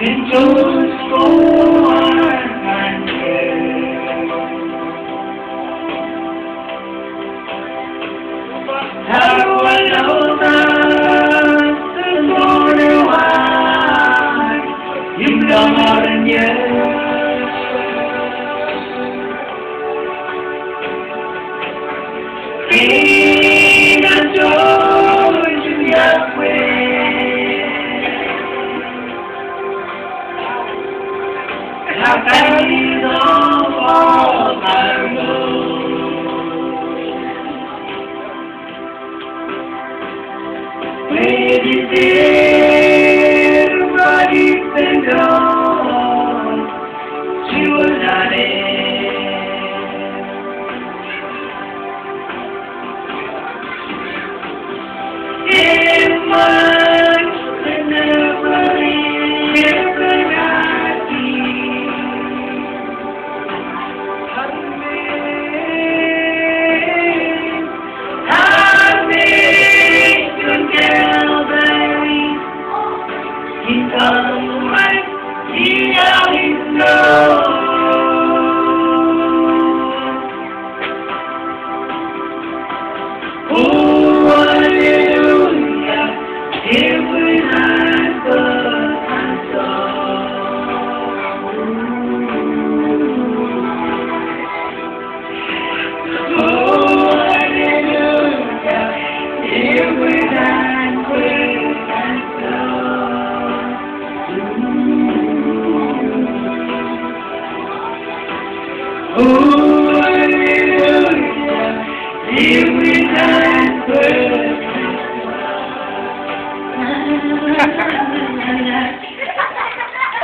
endures for and how do I know that there's more to why you've done more than you? King and George and Yahweh, how valleys of all my road, where you did what you've been done, she was not in. Oh, hallelujah, here we are.